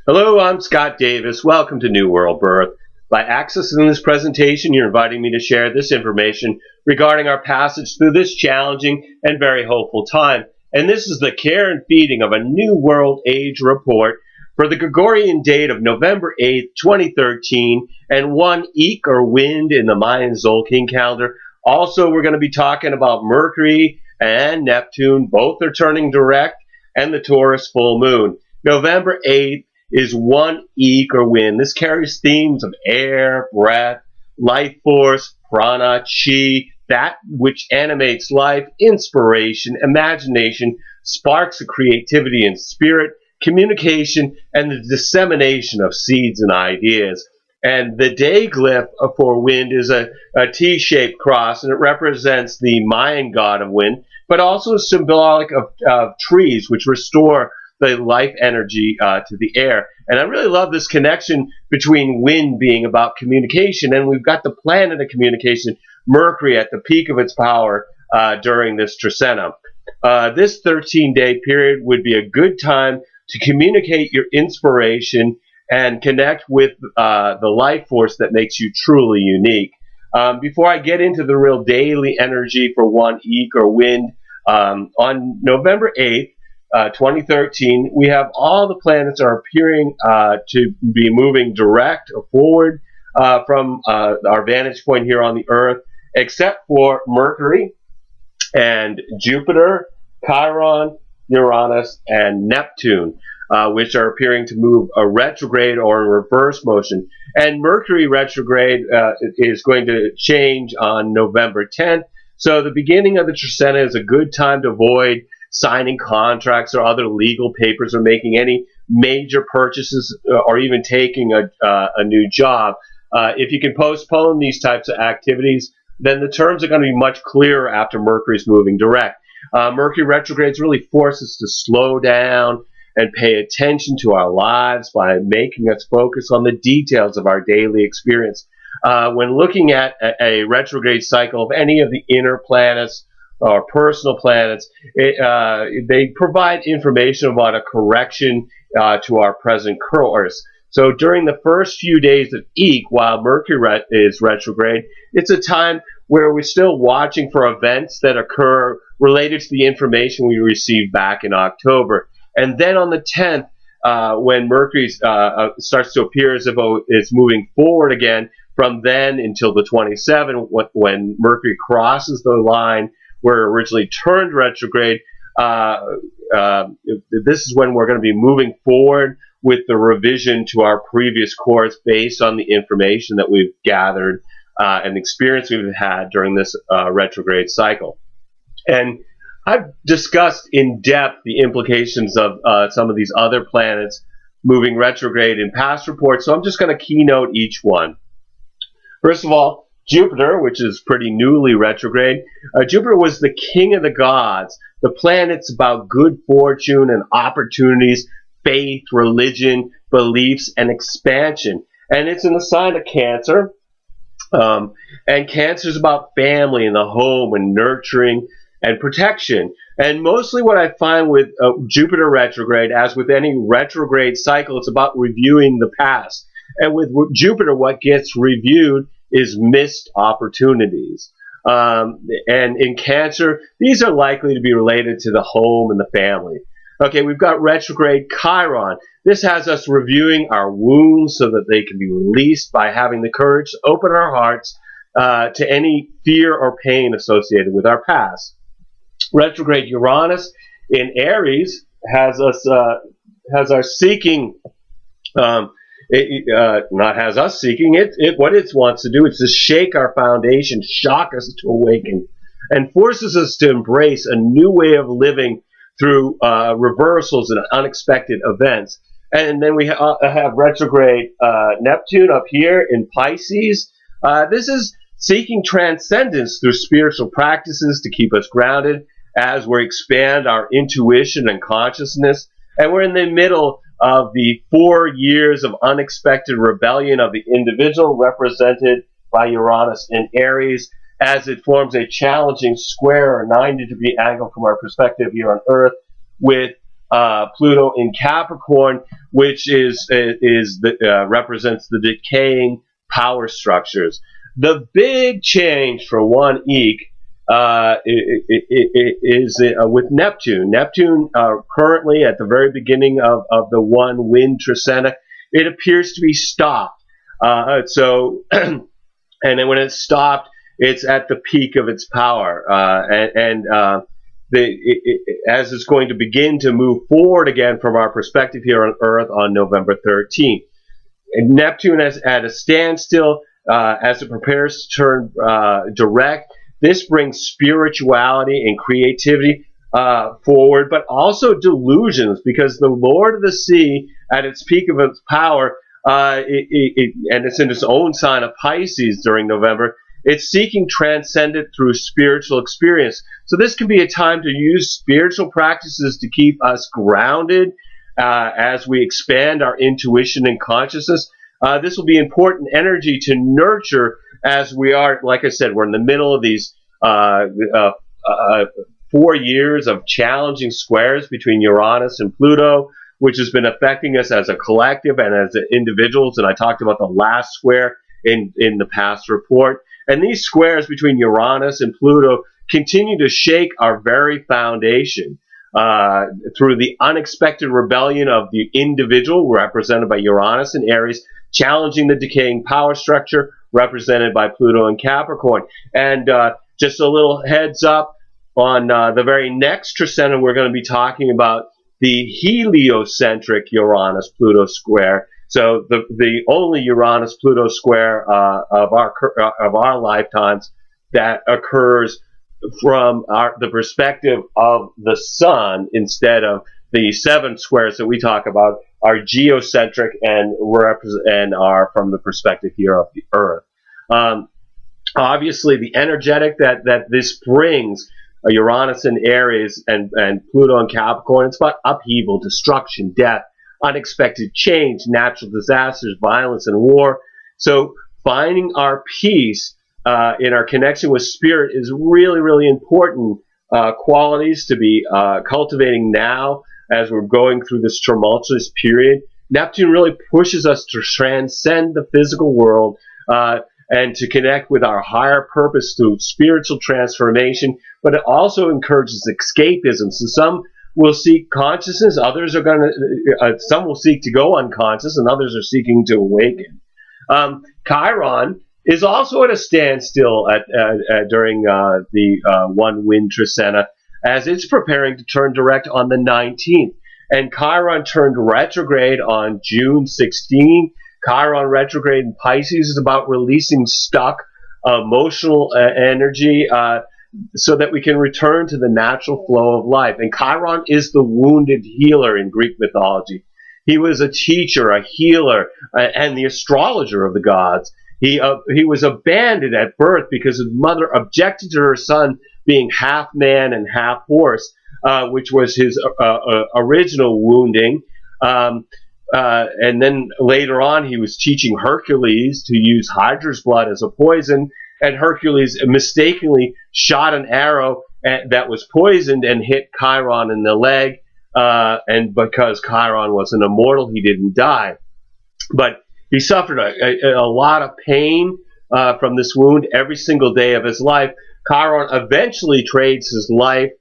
Hello, I'm Scott Davis. Welcome to New World Birth. By accessing this presentation, you're inviting me to share this information regarding our passage through this challenging and very hopeful time. And this is the care and feeding of a New World Age report for the Gregorian date of November 8th, 2013, and 1 Eek or Wind in the Wind Tzolkin calendar. Also, we're going to be talking about Mercury and Neptune. Both are turning direct, and the Taurus full moon. November 8th is 1 Eek or Wind. This carries themes of air, breath, life force, prana, chi, that which animates life, inspiration, imagination, sparks of creativity and spirit, communication, and the dissemination of seeds and ideas. And the day glyph for wind is a T-shaped cross, and it represents the Mayan god of wind, but also symbolic of trees, which restore the life energy to the air. And I really love this connection between wind being about communication, and we've got the planet of communication, Mercury, at the peak of its power during this trecena. This 13-day period would be a good time to communicate your inspiration and connect with the life force that makes you truly unique. Before I get into the real daily energy for 1 Eek or Wind, on November 8th, 2013, we have all the planets are appearing to be moving direct or forward from our vantage point here on the Earth, except for Mercury and Jupiter, Chiron, Uranus, and Neptune, which are appearing to move a retrograde or in reverse motion. And Mercury retrograde is going to change on November 10th. So the beginning of the trecena is a good time to avoid signing contracts or other legal papers or making any major purchases or even taking a new job. If you can postpone these types of activities, then the terms are going to be much clearer after Mercury's moving direct. Mercury retrogrades really force us to slow down and pay attention to our lives by making us focus on the details of our daily experience. When looking at a retrograde cycle of any of the inner planets or personal planets, they provide information about a correction to our present course. So during the first few days of Eek, while Mercury is retrograde, it's a time where we're still watching for events that occur related to the information we received back in October. And then on the 10th, when Mercury starts to appear as if it's moving forward again, from then until the 27th, when Mercury crosses the line where it originally turned retrograde, this is when we're going to be moving forward with the revision to our previous course based on the information that we've gathered and the experience we've had during this retrograde cycle. And I've discussed in depth the implications of some of these other planets moving retrograde in past reports, so I'm just going to keynote each one. First of all, Jupiter, which is pretty newly retrograde. Jupiter was the king of the gods. The planet's about good fortune and opportunities, faith, religion, beliefs, and expansion. And it's in the sign of Cancer. And Cancer is about family and the home and nurturing and protection. And mostly what I find with Jupiter retrograde, as with any retrograde cycle, it's about reviewing the past. And with Jupiter, what gets reviewed is missed opportunities. And in Cancer, these are likely to be related to the home and the family. Okay, we've got retrograde Chiron. This has us reviewing our wounds so that they can be released by having the courage to open our hearts to any fear or pain associated with our past. Retrograde Uranus in Aries has us seeking. Not has us seeking it. What it wants to do is to shake our foundation, shock us to awaken, and forces us to embrace a new way of living through reversals and unexpected events. And then we have retrograde Neptune up here in Pisces. This is seeking transcendence through spiritual practices to keep us grounded as we expand our intuition and consciousness. And we're in the middle of the 4 years of unexpected rebellion of the individual, represented by Uranus in Aries, as it forms a challenging square or 90-degree angle from our perspective here on Earth with Pluto in Capricorn, which represents the decaying power structures. The big change for 1 eek is with Neptune. Neptune, currently at the very beginning of the Wind Tzolkin, it appears to be stopped. And then when it's stopped, it's at the peak of its power. As it's going to begin to move forward again from our perspective here on Earth on November 13th. And Neptune is at a standstill as it prepares to turn direct. This brings spirituality and creativity forward, but also delusions, because the Lord of the Sea, at its peak of its power, and it's in its own sign of Pisces during November, it's seeking transcendent through spiritual experience. So this can be a time to use spiritual practices to keep us grounded as we expand our intuition and consciousness. This will be important energy to nurture as we are, like I said, we're in the middle of these 4 years of challenging squares between Uranus and Pluto, which has been affecting us as a collective and as individuals. And I talked about the last square in the past report. And these squares between Uranus and Pluto continue to shake our very foundation through the unexpected rebellion of the individual, represented by Uranus and Aries, challenging the decaying power structure, represented by Pluto and Capricorn. And just a little heads up, on the very next Tzolkin, we're going to be talking about the heliocentric Uranus-Pluto square. So the only Uranus-Pluto square of our lifetimes that occurs from the perspective of the sun, instead of the 7 squares that we talk about are geocentric and are from the perspective here of the Earth. Obviously, the energetic that this brings, Uranus in Aries and Pluto in Capricorn, it's about upheaval, destruction, death, unexpected change, natural disasters, violence, and war. So finding our peace in our connection with spirit is really, really important qualities to be cultivating now as we're going through this tumultuous period. Neptune really pushes us to transcend the physical world and to connect with our higher purpose through spiritual transformation, but it also encourages escapism. So some will seek consciousness, others are going to, some will seek to go unconscious, and others are seeking to awaken. Chiron is also at a standstill during the Wind Tzolkin, as it's preparing to turn direct on the 19th. And Chiron turned retrograde on June 16. Chiron retrograde in Pisces is about releasing stuck emotional energy so that we can return to the natural flow of life. And Chiron is the wounded healer in Greek mythology. He was a teacher, a healer, and the astrologer of the gods. He was abandoned at birth because his mother objected to her son being half man and half horse, which was his original wounding. And then later on, he was teaching Hercules to use Hydra's blood as a poison, and Hercules mistakenly shot an arrow that was poisoned and hit Chiron in the leg. And because Chiron was an immortal, he didn't die. But he suffered a lot of pain from this wound every single day of his life. Chiron eventually trades his life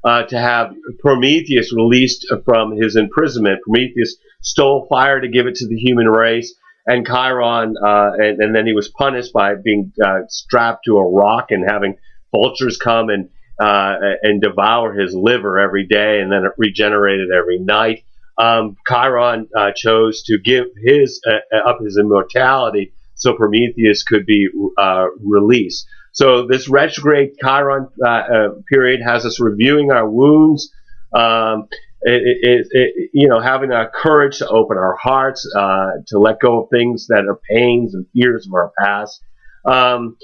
to have Prometheus released from his imprisonment. Prometheus stole fire to give it to the human race, and Chiron, and then he was punished by being strapped to a rock and having vultures come and devour his liver every day, and then it regenerated every night. Chiron chose to give up his immortality so Prometheus could be released. So this retrograde Chiron period has us reviewing our wounds, having our courage to open our hearts, to let go of things that are pains and fears of our past. And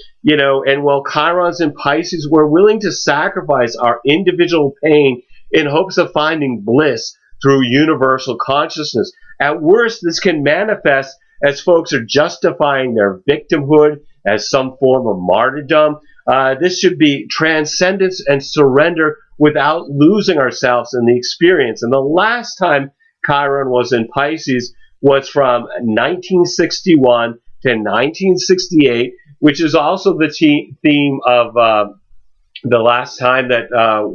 while Chiron's in Pisces, we're willing to sacrifice our individual pain in hopes of finding bliss through universal consciousness. At worst, this can manifest as folks are justifying their victimhood as some form of martyrdom. This should be transcendence and surrender without losing ourselves in the experience. And the last time Chiron was in Pisces was from 1961 to 1968, which is also the theme of the last time that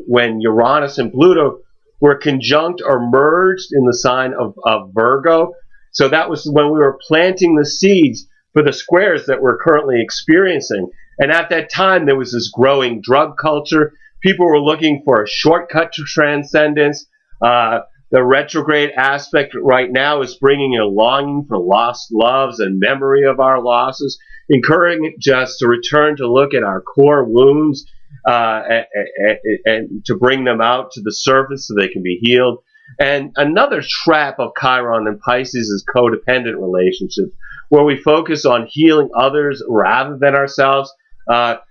when Uranus and Pluto were conjunct or merged in the sign of Virgo. So that was when we were planting the seeds for the squares that we're currently experiencing. And at that time, there was this growing drug culture. People were looking for a shortcut to transcendence. The retrograde aspect right now is bringing a longing for lost loves and memory of our losses, encouraging us to return to look at our core wounds and to bring them out to the surface so they can be healed. And another trap of Chiron and Pisces is codependent relationships, where we focus on healing others rather than ourselves.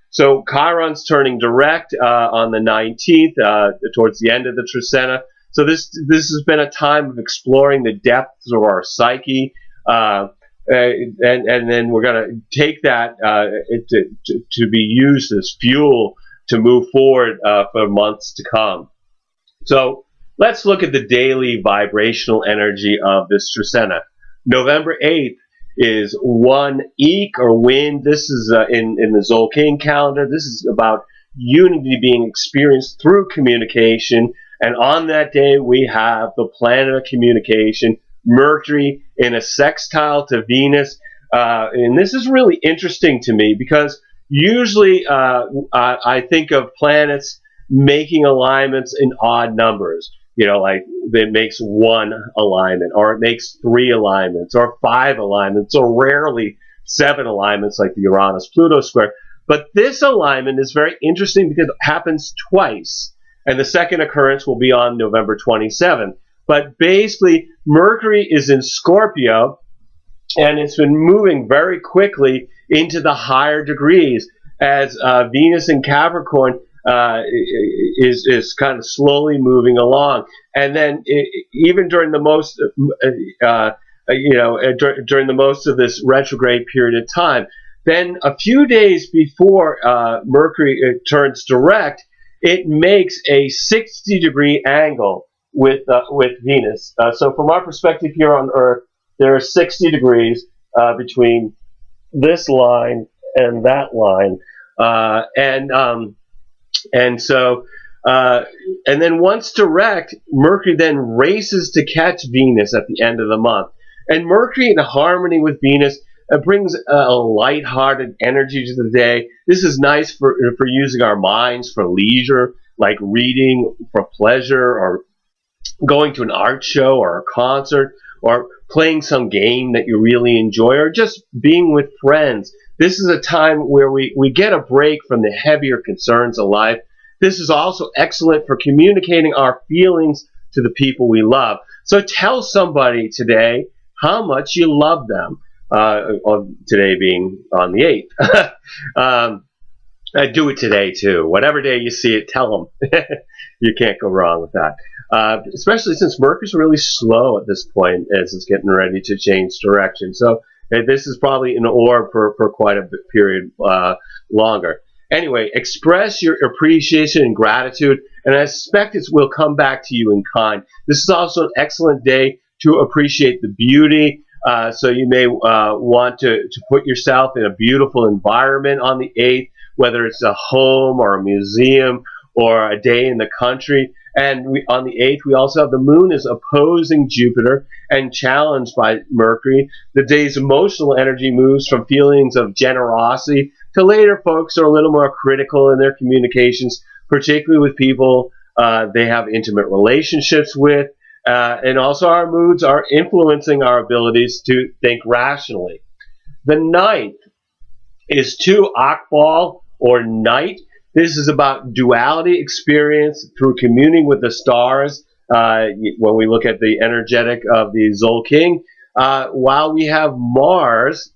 So Chiron's turning direct on the 19th, towards the end of the Trecena. So this has been a time of exploring the depths of our psyche, and then we're going to take that to be used as fuel to move forward for months to come. So let's look at the daily vibrational energy of this Trecena. November 8th is 1 Eek or wind. This is in the Tzolkin calendar. This is about unity being experienced through communication. And on that day, we have the planet of communication, Mercury, in a sextile to Venus. And this is really interesting to me because usually I think of planets making alignments in odd numbers. You know, like it makes 1 alignment, or it makes 3 alignments, or 5 alignments, or rarely 7 alignments like the Uranus-Pluto square. But this alignment is very interesting because it happens twice. And the second occurrence will be on November 27th. But basically, Mercury is in Scorpio, and it's been moving very quickly into the higher degrees as Venus in Capricorn is kind of slowly moving along. And then even during the most, during the most of this retrograde period of time, then a few days before Mercury turns direct, it makes a 60-degree angle with Venus. So from our perspective here on Earth, there are 60 degrees between this line and that line, and then once direct, Mercury then races to catch Venus at the end of the month. And Mercury in harmony with Venus brings a lighthearted energy to the day. This is nice for using our minds for leisure, like reading for pleasure, or going to an art show or a concert, or playing some game that you really enjoy, or just being with friends. This is a time where we get a break from the heavier concerns of life. This is also excellent for communicating our feelings to the people we love. So tell somebody today how much you love them. Today being on the 8th. Do it today too. Whatever day you see it, tell them. You can't go wrong with that. Especially since Mercury's really slow at this point as it's getting ready to change direction. So this is probably an orb for quite a period longer. Anyway, express your appreciation and gratitude, and I suspect it will come back to you in kind. This is also an excellent day to appreciate the beauty. So you may want to put yourself in a beautiful environment on the 8th, whether it's a home or a museum or a day in the country. And on the 8th, we also have the moon is opposing Jupiter and challenged by Mercury. The day's emotional energy moves from feelings of generosity to later folks are a little more critical in their communications, particularly with people they have intimate relationships with. And also our moods are influencing our abilities to think rationally. The 9th is 2 Akbal, or night. This is about duality experience through communing with the stars when we look at the energetic of the Tzolkin, while we have Mars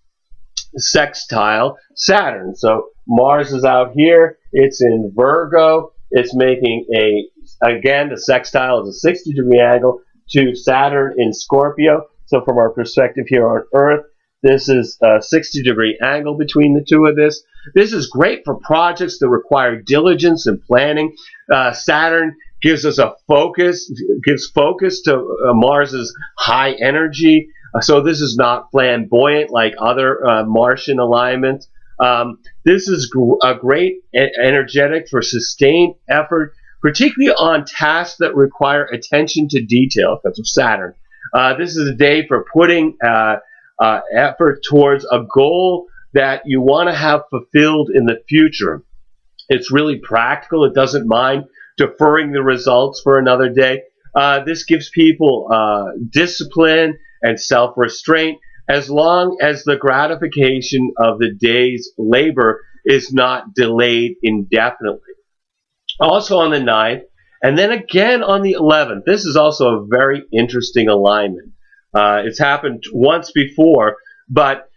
sextile Saturn. So Mars is out here. It's in Virgo. It's making again, the sextile is a 60-degree angle to Saturn in Scorpio. So from our perspective here on Earth, this is a 60-degree angle between the two of this. This is great for projects that require diligence and planning. Saturn gives us a focus, gives focus to Mars's high energy. So this is not flamboyant like other Martian alignments. This is a great energetic for sustained effort, particularly on tasks that require attention to detail because of Saturn. This is a day for putting effort towards a goal that you want to have fulfilled in the future. It's really practical. It doesn't mind deferring the results for another day. This gives people discipline and self-restraint as long as the gratification of the day's labor is not delayed indefinitely. Also on the 9th, and then again on the 11th. This is also a very interesting alignment. It's happened once before, but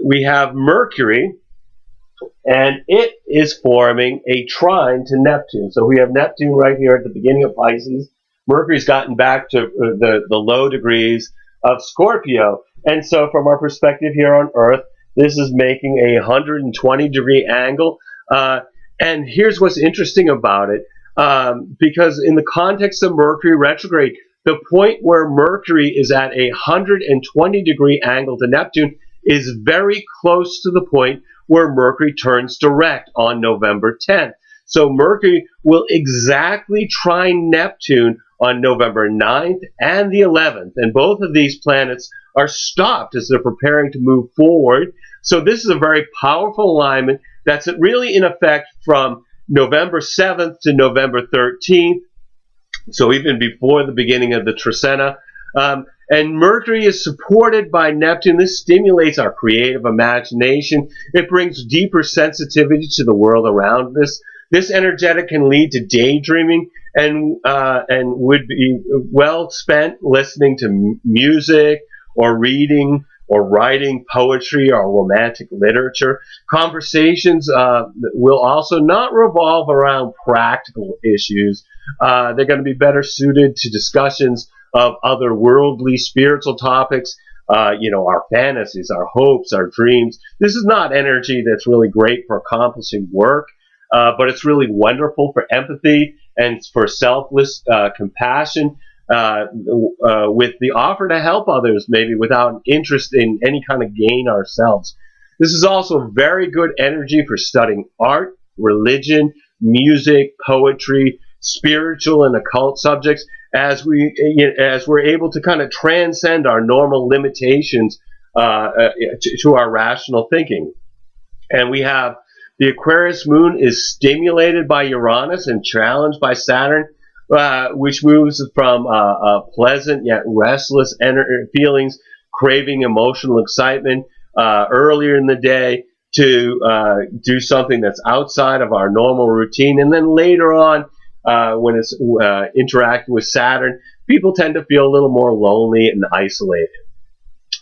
we have Mercury, and it is forming a trine to Neptune. So we have Neptune right here at the beginning of Pisces. Mercury's gotten back to the low degrees of Scorpio. And so from our perspective here on Earth, this is making a 120-degree angle. And here's what's interesting about it. Because in the context of Mercury retrograde, the point where Mercury is at a 120-degree angle to Neptune is very close to the point where Mercury turns direct on November 10th. So Mercury will exactly trine Neptune on November 9th and the 11th. And both of these planets are stopped as they're preparing to move forward. So this is a very powerful alignment that's really in effect from November 7th to November 13th. So even before the beginning of the Trecena. And Mercury is supported by Neptune. This stimulates our creative imagination. It brings deeper sensitivity to the world around us. This energetic can lead to daydreaming and would be well spent listening to music or reading or writing poetry or romantic literature. Conversations will also not revolve around practical issues. They're going to be better suited to discussions of otherworldly spiritual topics, our fantasies, our hopes, our dreams. This is not energy that's really great for accomplishing work, but it's really wonderful for empathy and for selfless compassion, with the offer to help others, maybe without an interest in any kind of gain ourselves. This is also very good energy for studying art, religion, music, poetry, spiritual and occult subjects, as we're able to kind of transcend our normal limitations to our rational thinking. And we have the Aquarius moon is stimulated by Uranus and challenged by Saturn, which moves from pleasant yet restless feelings, craving emotional excitement earlier in the day to do something that's outside of our normal routine. And then later on, when it's interacting with Saturn, people tend to feel a little more lonely and isolated.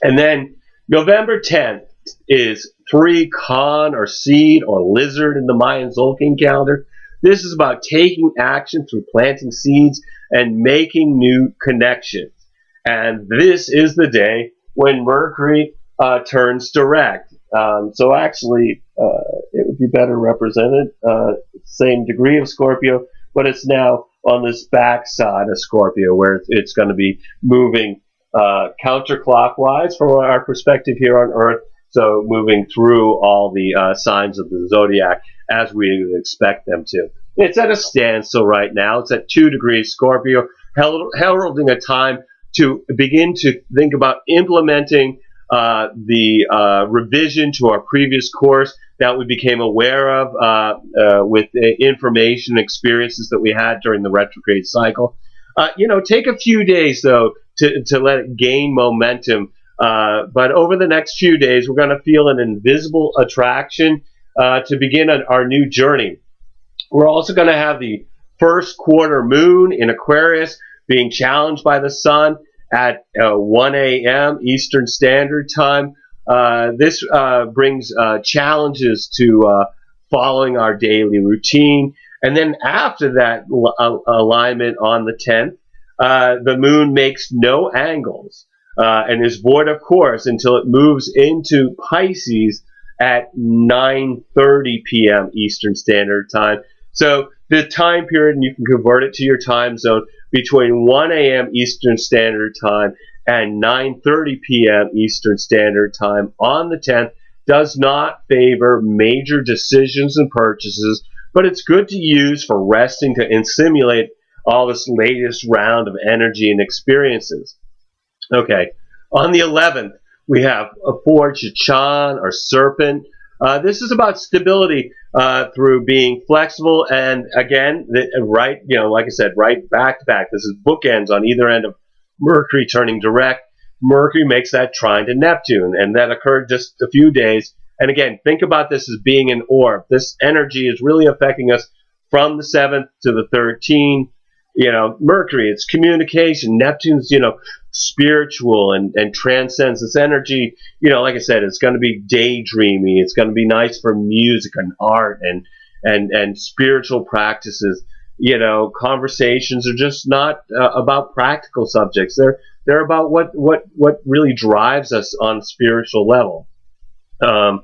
And then November 10th is 3 Khan or Seed or Lizard in the Wind Tzolkin calendar. This is about taking action through planting seeds and making new connections. And this is the day when Mercury turns direct. So actually, it would be better represented, same degree of Scorpio, but it's now on this back side of Scorpio where it's going to be moving counterclockwise from our perspective here on Earth. So moving through all the signs of the zodiac as we would expect them to. It's at a standstill right now. It's at 2 degrees Scorpio, heralding a time to begin to think about implementing the revision to our previous course that we became aware of with the information experiences that we had during the retrograde cycle. Take a few days, though, to let it gain momentum. But over the next few days, we're going to feel an invisible attraction to begin our new journey. We're also going to have the first quarter moon in Aquarius being challenged by the sun at 1 a.m. Eastern Standard Time. This brings challenges to following our daily routine. And then after that alignment on the 10th, the moon makes no angles and is void of course until it moves into Pisces at 9:30 p.m. Eastern Standard Time. So the time period, and you can convert it to your time zone, between 1 a.m. Eastern Standard Time and 9:30 p.m. Eastern Standard Time on the 10th does not favor major decisions and purchases, but it's good to use for resting and simulate all this latest round of energy and experiences. Okay, on the 11th, we have a Forge Chan or Serpent. This is about stability through being flexible, and again, right, like I said, right back to back. This is bookends on either end of Mercury turning direct. Mercury makes that trine to Neptune, and that occurred just a few days. And again, think about this as being an orb. This energy is really affecting us from the 7th to the 13th. Mercury, it's communication. Neptune's, spiritual and transcends this energy. Like I said, it's going to be daydreamy. It's going to be nice for music and art and spiritual practices. Conversations are just not about practical subjects. They're about what really drives us on a spiritual level. And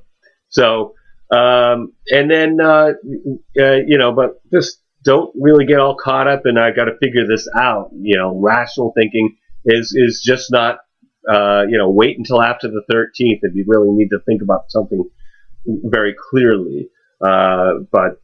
then but just don't really get all caught up in I got to figure this out. Rational thinking is just not wait until after the 13th if you really need to think about something very clearly. But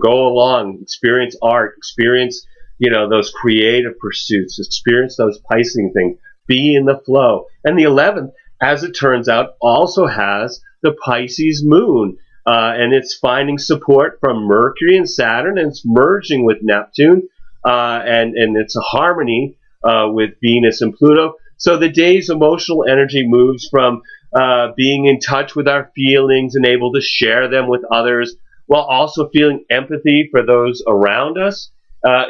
go along, experience art, experience those creative pursuits, experience those Piscean things, be in the flow. And the 11th, as it turns out, also has the Pisces moon, and it's finding support from Mercury and Saturn, and it's merging with Neptune, and it's a harmony with Venus and Pluto. So the day's emotional energy moves from being in touch with our feelings and able to share them with others, while also feeling empathy for those around us,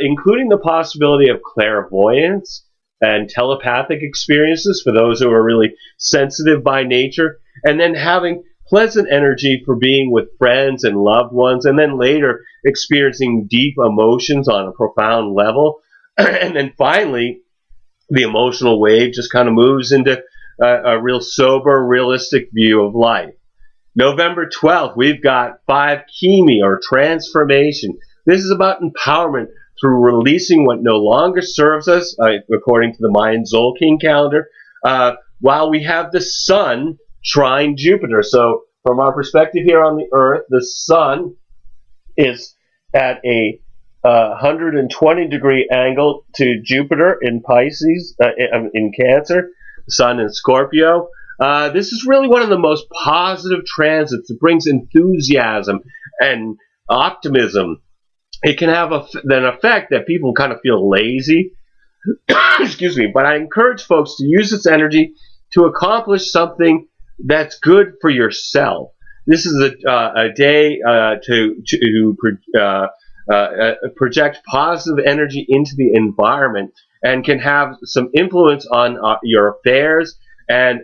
including the possibility of clairvoyance and telepathic experiences for those who are really sensitive by nature, and then having pleasant energy for being with friends and loved ones, and then later experiencing deep emotions on a profound level. And then finally, the emotional wave just kind of moves into a real sober, realistic view of life. November 12th, we've got 5 Chemi, or transformation. This is about empowerment through releasing what no longer serves us, according to the Wind Tzolkin calendar, while we have the Sun trine Jupiter. So from our perspective here on the Earth, the Sun is at a 120-degree angle to Jupiter in Pisces, in Cancer, the Sun in Scorpio. This is really one of the most positive transits. It brings enthusiasm and optimism. It can have an effect that people kind of feel lazy. Excuse me, but I encourage folks to use this energy to accomplish something that's good for yourself. This is a day to project positive energy into the environment, and can have some influence on your affairs and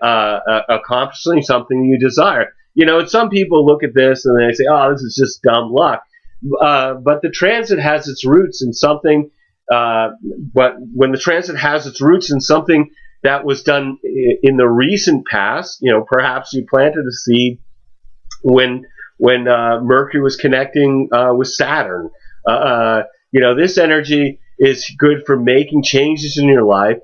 accomplishing something you desire. Some people look at this and they say, oh, this is just dumb luck. But the transit has its roots in something, but when the transit has its roots in something that was done in the recent past, perhaps you planted a seed when Mercury was connecting with Saturn. This energy is good for making changes in your life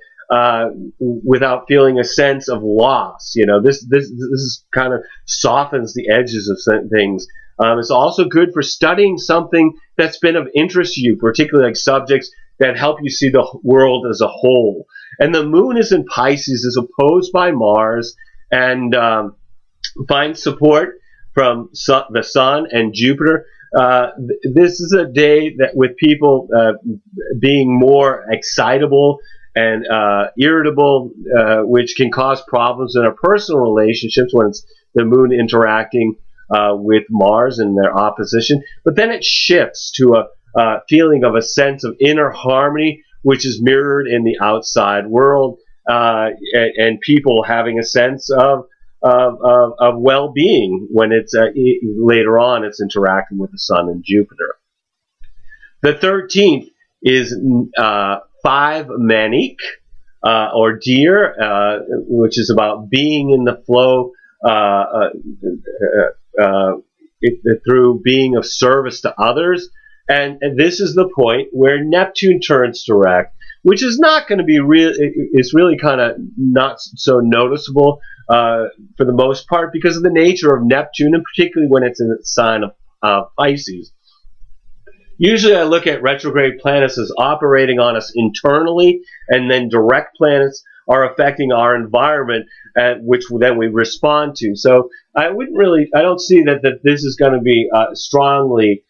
without feeling a sense of loss. This is kind of softens the edges of things. It's also good for studying something that's been of interest to you, particularly like subjects that help you see the world as a whole. And the moon is in Pisces, is opposed by Mars, and finds support from the Sun and Jupiter. This is a day that with people being more excitable and irritable, which can cause problems in our personal relationships when it's the moon interacting with Mars in their opposition. But then it shifts to a feeling of a sense of inner harmony, which is mirrored in the outside world, and people having a sense of well-being when it's later on it's interacting with the Sun and Jupiter. The 13th is 5 Manik, or Deer, which is about being in the flow uh, through being of service to others. And this is the point where Neptune turns direct, which is not going to be real. It's really kind of not so noticeable for the most part because of the nature of Neptune, and particularly when it's in the sign of Pisces. Usually I look at retrograde planets as operating on us internally, and then direct planets are affecting our environment, which then we respond to. So I don't see that this is going to be strongly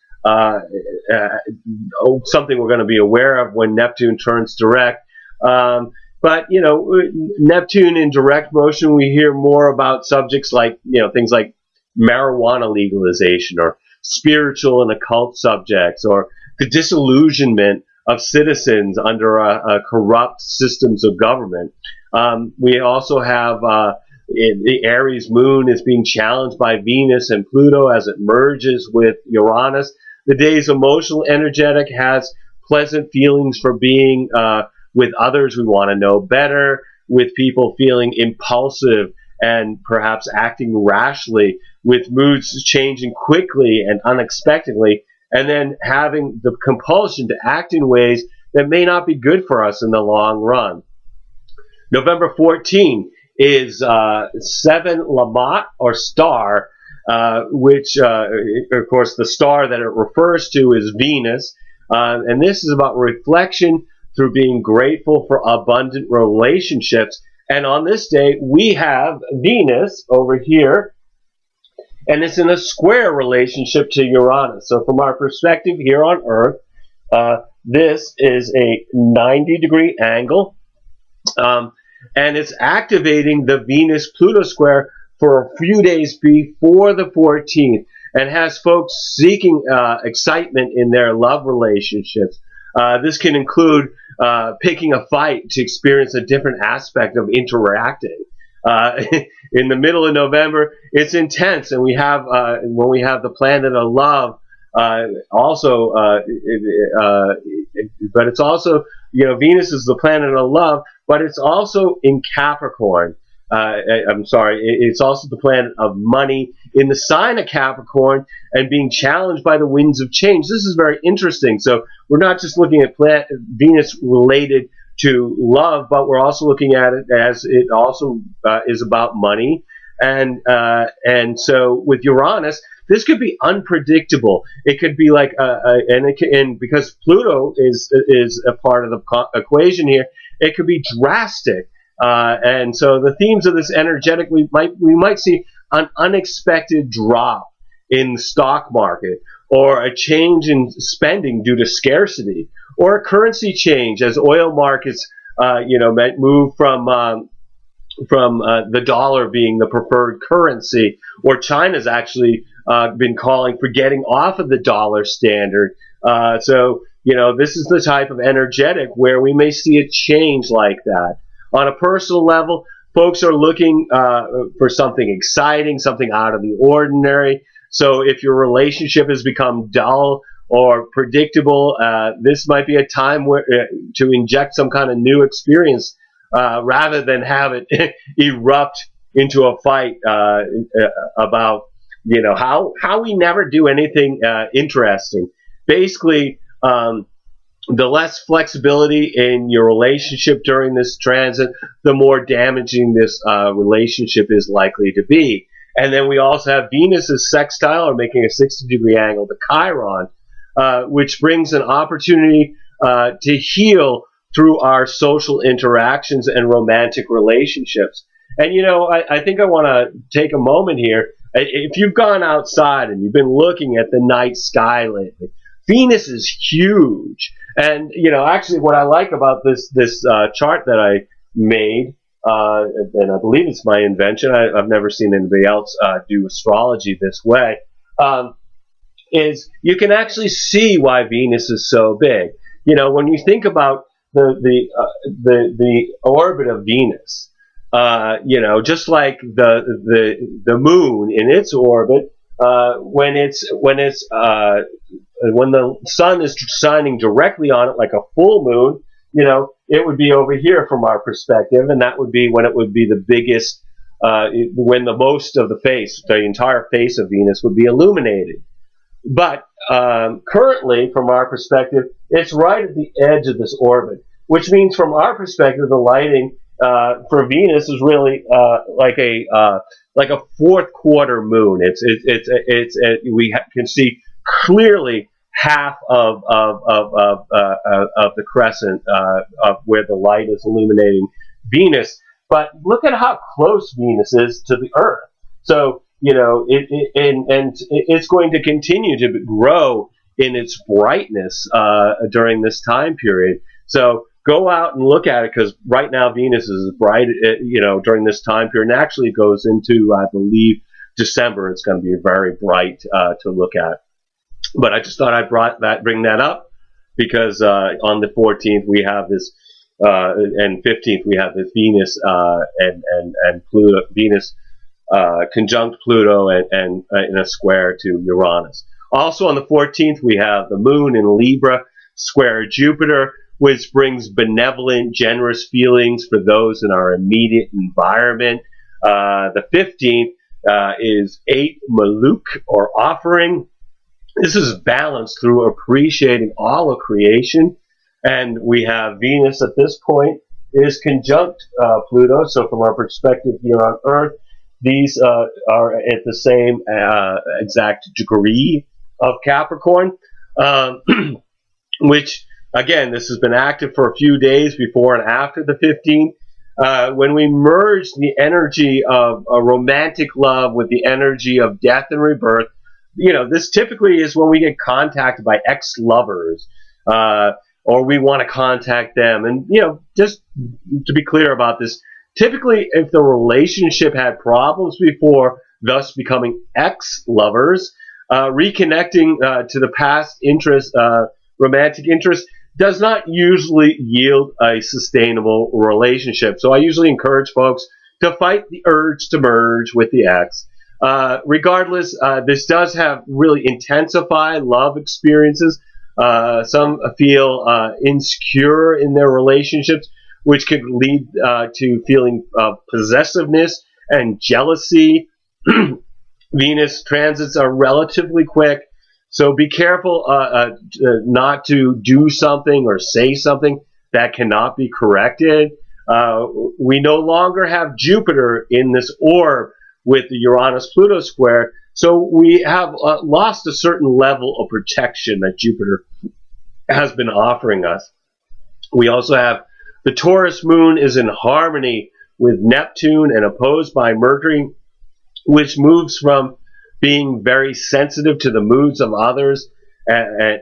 something we're going to be aware of when Neptune turns direct. But, Neptune in direct motion, we hear more about subjects like, things like marijuana legalization or spiritual and occult subjects, or the disillusionment of citizens under corrupt systems of government. We also have the Aries moon is being challenged by Venus and Pluto as it merges with Uranus. The day's emotional energetic has pleasant feelings for being with others we want to know better, with people feeling impulsive and perhaps acting rashly, with moods changing quickly and unexpectedly, and then having the compulsion to act in ways that may not be good for us in the long run. November 14 is 7 Lamont, or star, which, of course, the star that it refers to is Venus. And this is about reflection through being grateful for abundant relationships. And on this day, we have Venus over here, and it's in a square relationship to Uranus. So from our perspective here on Earth, this is a 90-degree angle, and it's activating the Venus-Pluto square for a few days before the 14th, and has folks seeking excitement in their love relationships. This can include picking a fight to experience a different aspect of interacting. In the middle of November, it's intense, and we have when we have the planet of love, but it's also, Venus is the planet of love, but it's also in Capricorn. It's also the planet of money in the sign of Capricorn and being challenged by the winds of change. This is very interesting. So we're not just looking at Venus related to love, but we're also looking at it as it also is about money. And so with Uranus, this could be unpredictable. It could be like, and because Pluto is a part of the equation here, it could be drastic. And so the themes of this energetic, we might see an unexpected drop in the stock market, or a change in spending due to scarcity, or a currency change as oil markets, might move from the dollar being the preferred currency, or China's actually been calling for getting off of the dollar standard. So this is the type of energetic where we may see a change like that. On a personal level, folks are looking for something exciting, something out of the ordinary. So if your relationship has become dull or predictable, this might be a time where to inject some kind of new experience rather than have it erupt into a fight about how we never do anything interesting. Basically, the less flexibility in your relationship during this transit, the more damaging this relationship is likely to be. And then we also have Venus's sextile, or making a 60-degree angle to Chiron, which brings an opportunity to heal through our social interactions and romantic relationships. And I think I want to take a moment here. If you've gone outside and you've been looking at the night sky lately, Venus is huge. And actually, what I like about this chart that I made, and I believe it's my invention, I've never seen anybody else do astrology this way, is you can actually see why Venus is so big. When you think about the orbit of Venus, just like the moon in its orbit, when the sun is shining directly on it like a full moon, it would be over here from our perspective, and that would be when it would be the biggest when the most of the face, the entire face of Venus would be illuminated. But currently, from our perspective, it's right at the edge of this orbit, which means from our perspective, the lighting for Venus is really like a fourth quarter moon. We can see clearly half of the crescent of where the light is illuminating Venus. But look at how close Venus is to the Earth. So it's going to continue to grow in its brightness during this time period. So go out and look at it, because right now Venus is bright, during this time period, and actually goes into, I believe, December. It's going to be very bright to look at. But I just thought I'd bring that up because on the 14th we have this, and 15th we have this Venus and Pluto, Venus conjunct Pluto and in a square to Uranus. Also on the 14th we have the Moon in Libra square Jupiter, which brings benevolent, generous feelings for those in our immediate environment. The 15th is 8 Maluk, or offering. This is balanced through appreciating all of creation. And we have Venus at this point is conjunct Pluto. So from our perspective here on Earth, these are at the same exact degree of Capricorn, which, again, this has been active for a few days before and after the 15th. When we merge the energy of a romantic love with the energy of death and rebirth, this typically is when we get contacted by ex-lovers, or we want to contact them. And, just to be clear about this, typically if the relationship had problems before, thus becoming ex-lovers, reconnecting to the past interest, romantic interest, does not usually yield a sustainable relationship. So I usually encourage folks to fight the urge to merge with the ex. Regardless, this does have really intensified love experiences. Some feel insecure in their relationships, which could lead to feeling of possessiveness and jealousy. Venus transits are relatively quick, so be careful not to do something or say something that cannot be corrected. We no longer have Jupiter in this orb with the Uranus-Pluto square, so we have lost a certain level of protection that Jupiter has been offering us. We also have the Taurus moon is in harmony with Neptune and opposed by Mercury, which moves from being very sensitive to the moods of others, and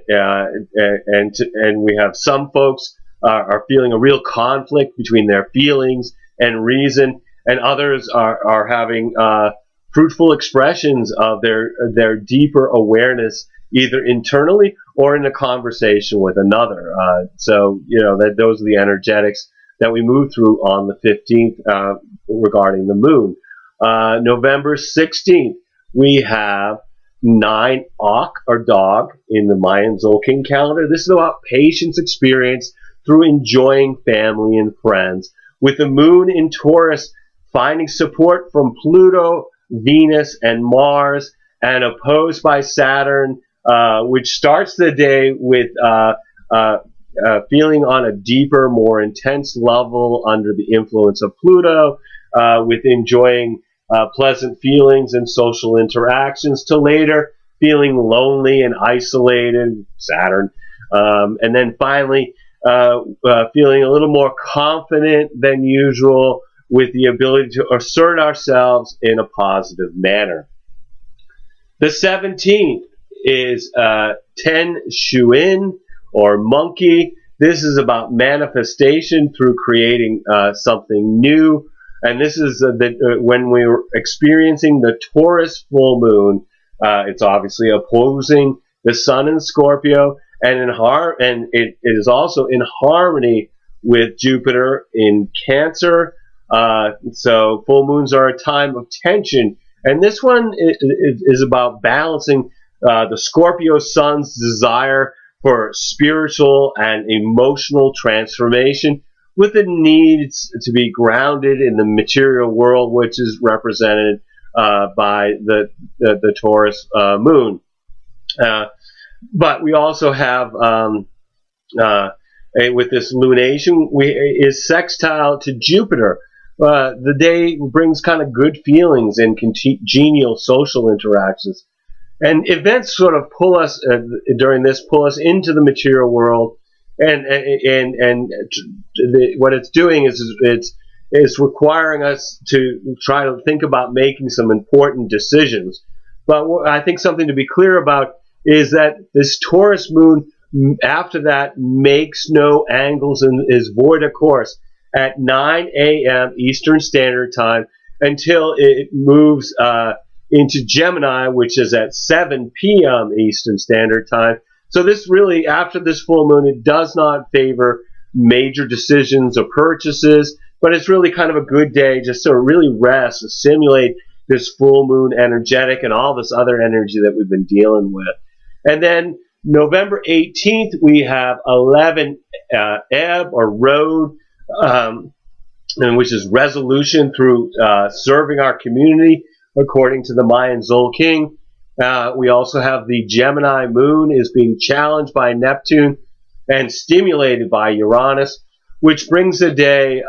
we have some folks are feeling a real conflict between their feelings and reason, and others are having fruitful expressions of their deeper awareness, either internally or in a conversation with another. So those are the energetics that we move through on the 15th regarding the moon. November 16th, we have 9 Ak, or dog, in the Wind Tzolkin calendar. This is about patience experience through enjoying family and friends. With the moon in Taurus, finding support from Pluto, Venus, and Mars, and opposed by Saturn, which starts the day with feeling on a deeper, more intense level under the influence of Pluto, with enjoying pleasant feelings and social interactions, to later feeling lonely and isolated, Saturn, and then finally feeling a little more confident than usual, with the ability to assert ourselves in a positive manner. The 17th is 10 Shuin, or monkey. This is about manifestation through creating something new. And this is when we're experiencing the Taurus full moon, it's obviously opposing the sun in Scorpio, and it is also in harmony with Jupiter in Cancer. So full moons are a time of tension, and this one is about balancing the Scorpio sun's desire for spiritual and emotional transformation with the needs to be grounded in the material world, which is represented by the Taurus moon. But we also have, with this lunation, is sextile to Jupiter. The day brings kind of good feelings and congenial social interactions. And events sort of pull us, during this, pull us into the material world. What it's doing is it's requiring us to try to think about making some important decisions. But I think something to be clear about is that this Taurus moon, after that, makes no angles and is void of course at 9 a.m. Eastern Standard Time until it moves into Gemini, which is at 7 p.m. Eastern Standard Time. So this really, after this full moon, it does not favor major decisions or purchases, but it's really kind of a good day just to really rest, assimilate this full moon energetic and all this other energy that we've been dealing with. And then November 18th, we have 11 ebb or road, which is resolution through serving our community according to the Mayan Tzolkin. We also have the Gemini moon is being challenged by Neptune and stimulated by Uranus, which brings the day,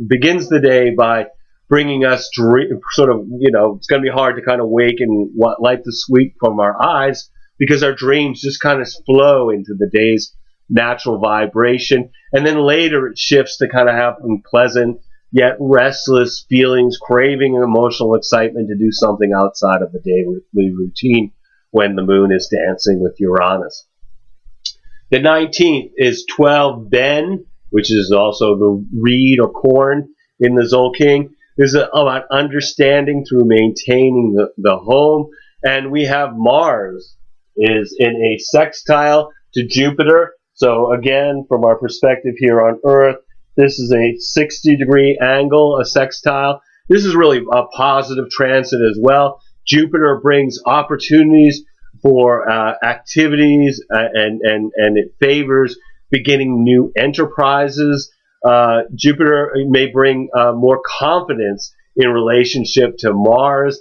begins the day by bringing us sort of, it's going to be hard to kind of wake and light the sweep from our eyes, because our dreams just kind of flow into the day's natural vibration. And then later it shifts to kind of having pleasant yet restless feelings, craving and emotional excitement to do something outside of the daily routine when the moon is dancing with Uranus. The 19th is 12 Ben, which is also the reed or corn in the Tzolkin. This is about understanding through maintaining the home. And we have Mars is in a sextile to Jupiter. So again, from our perspective here on Earth, this is a 60-degree angle, a sextile. This is really a positive transit as well. Jupiter brings opportunities for activities, and it favors beginning new enterprises. Jupiter may bring more confidence in relationship to Mars.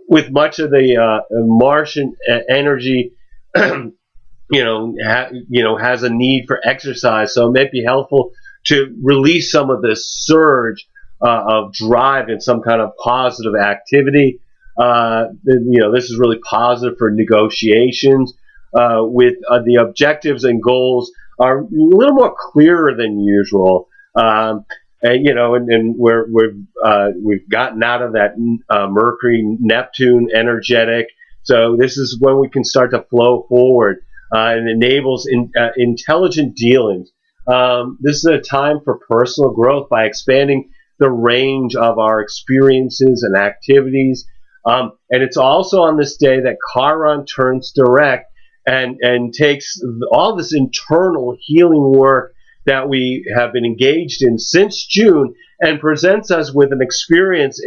With much of the Martian energy, has a need for exercise, so it may be helpful to release some of this surge of drive and some kind of positive activity. This is really positive for negotiations. With the objectives and goals are a little more clearer than usual. We've gotten out of that Mercury-Neptune energetic. So this is when we can start to flow forward, and enables intelligent dealings. This is a time for personal growth by expanding the range of our experiences and activities. And it's also on this day that Chiron turns direct and takes all this internal healing work that we have been engaged in since June and presents us with an experience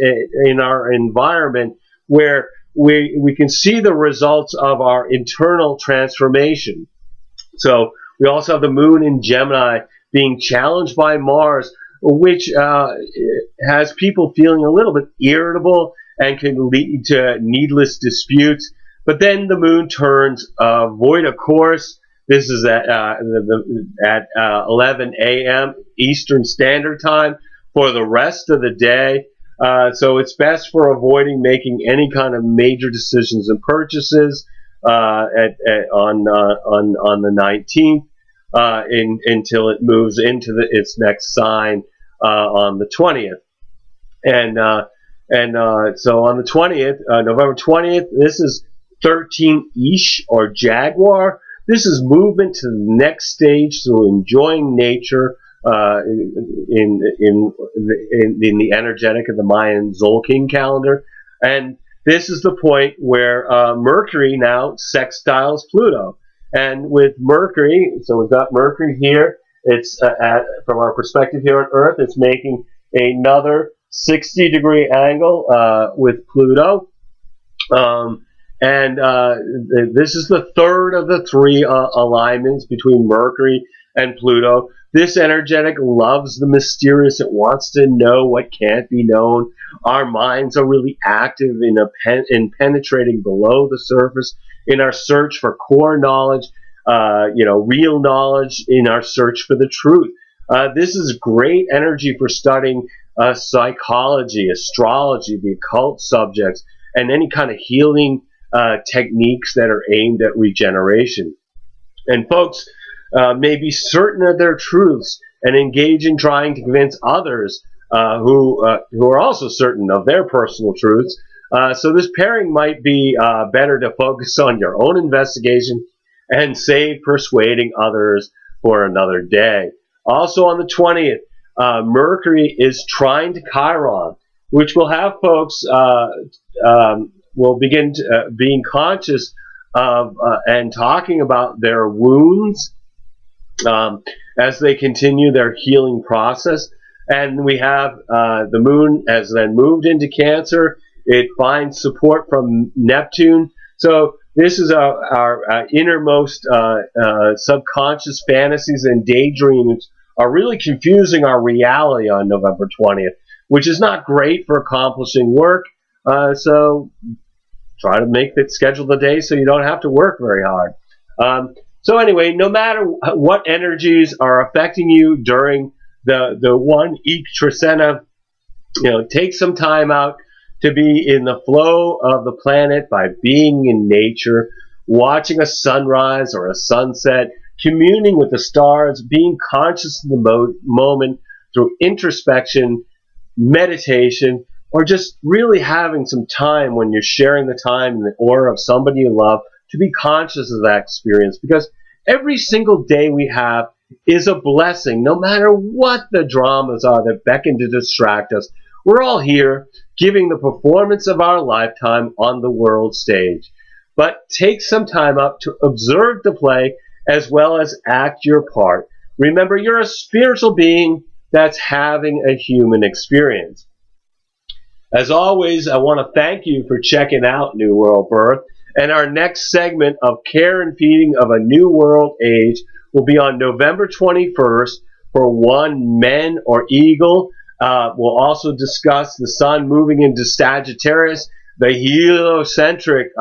in our environment where we can see the results of our internal transformation. So we also have the moon in Gemini being challenged by Mars, which has people feeling a little bit irritable and can lead to needless disputes. But then the moon turns void of course. This is at 11 a.m. Eastern Standard Time for the rest of the day. So it's best for avoiding making any kind of major decisions and purchases on the 19th until it moves into its next sign on the 20th. So on the 20th, November 20th, this is 13 Ish or Jaguar. This is movement to the next stage through enjoying nature in the energetic of the Mayan Tzolkin calendar. And this is the point where Mercury now sextiles Pluto. And with Mercury, so we've got Mercury here. It's from our perspective here on Earth, it's making another 60-degree angle with Pluto. This is the third of the three alignments between Mercury and Pluto. This energetic loves the mysterious. It wants to know what can't be known. Our minds are really active in penetrating below the surface in our search for core knowledge, real knowledge, in our search for the truth. This is great energy for studying psychology, astrology, the occult subjects, and any kind of healing techniques that are aimed at regeneration. And folks may be certain of their truths and engage in trying to convince others who are also certain of their personal truths. So this pairing might be better to focus on your own investigation and save persuading others for another day. Also on the 20th, Mercury is trine to Chiron, which will have folks will begin being conscious of and talking about their wounds as they continue their healing process. And we have the moon has then moved into Cancer. It finds support from Neptune. So this is our innermost subconscious fantasies and daydreams are really confusing our reality on November 20th, which is not great for accomplishing work. So try to schedule the day so you don't have to work very hard. So anyway, no matter what energies are affecting you during the one Iktrasena, take some time out to be in the flow of the planet by being in nature, watching a sunrise or a sunset, communing with the stars, being conscious of the moment through introspection, meditation, or just really having some time when you're sharing the time in the aura of somebody you love to be conscious of that experience, because every single day we have is a blessing, no matter what the dramas are that beckon to distract us. We're all here giving the performance of our lifetime on the world stage. But take some time up to observe the play as well as act your part. Remember, you're a spiritual being that's having a human experience. As always, I want to thank you for checking out New World Birth. And our next segment of Care and Feeding of a New World Age will be on November 21st for one Men or Eagle. We'll also discuss the sun moving into Sagittarius, the heliocentric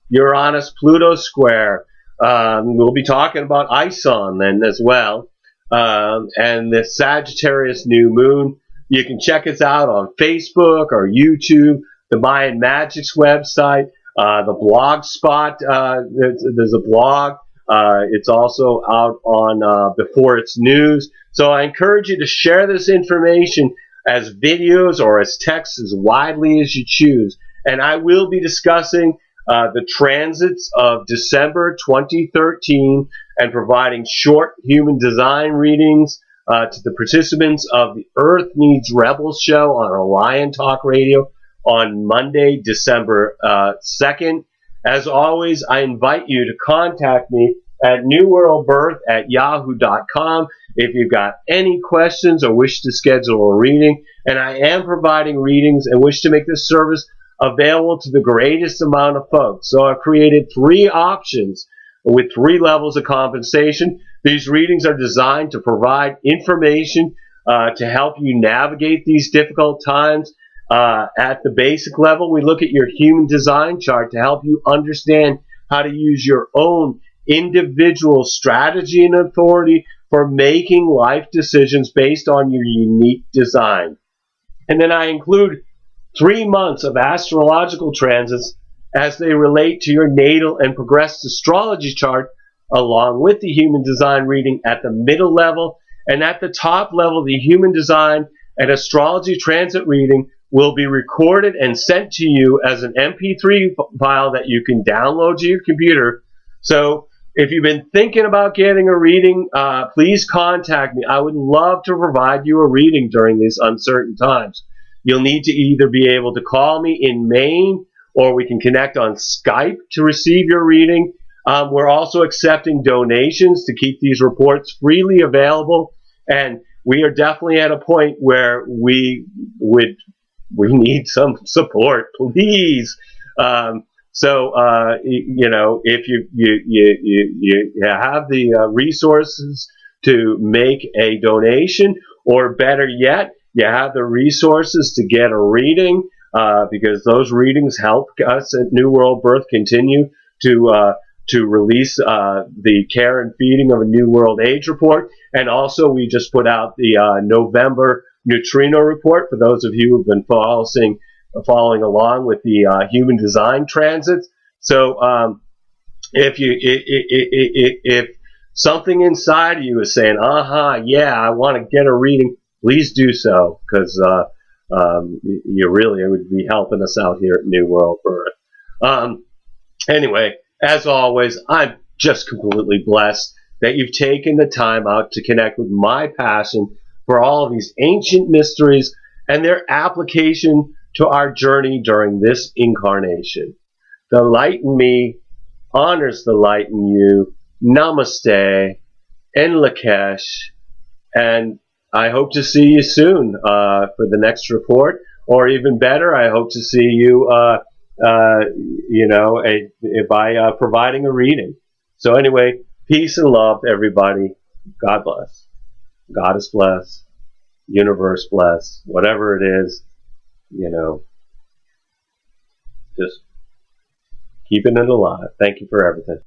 Uranus-Pluto square. We'll be talking about ISON then as well, and the Sagittarius new moon. You can check us out on Facebook or YouTube, the Mayan Magics website, the blog spot. There's a blog. It's also out on Before It's News. So I encourage you to share this information as videos or as text as widely as you choose. And I will be discussing the transits of December 2013 and providing short human design readings to the participants of the Earth Needs Rebels show on Orion Talk Radio on Monday, December 2nd. As always, I invite you to contact me at newworldbirth@yahoo.com if you've got any questions or wish to schedule a reading. And I am providing readings and wish to make this service available to the greatest amount of folks. So I've created 3 options with 3 levels of compensation. These readings are designed to provide information to help you navigate these difficult times. At the basic level, we look at your human design chart to help you understand how to use your own individual strategy and authority for making life decisions based on your unique design. And then I include 3 months of astrological transits as they relate to your natal and progressed astrology chart, along with the human design reading at the middle level. And at the top level, the human design and astrology transit reading will be recorded and sent to you as an MP3 file that you can download to your computer. So if you've been thinking about getting a reading, please contact me. I would love to provide you a reading during these uncertain times. You'll need to either be able to call me in Maine, or we can connect on Skype to receive your reading. We're also accepting donations to keep these reports freely available, and we are definitely at a point where we need some support, please. If you have the resources to make a donation, or better yet, you have the resources to get a reading, because those readings help us at New World Birth continue to release the care and feeding of a New World Age report. And also, we just put out the November neutrino report for those of you who've been following along with the human design transits. So if something inside of you is saying, yeah, I want to get a reading, please do so, because you really would be helping us out here at New World Birth. Anyway, as always, I'm just completely blessed that you've taken the time out to connect with my passion for all of these ancient mysteries and their application to our journey during this incarnation. The light in me honors the light in you. Namaste, en Lakesh, and I hope to see you soon for the next report, or even better, I hope to see you, by providing a reading. So anyway, peace and love, everybody. God bless. Goddess bless. Universe bless. Whatever it is, just keeping it alive. Thank you for everything.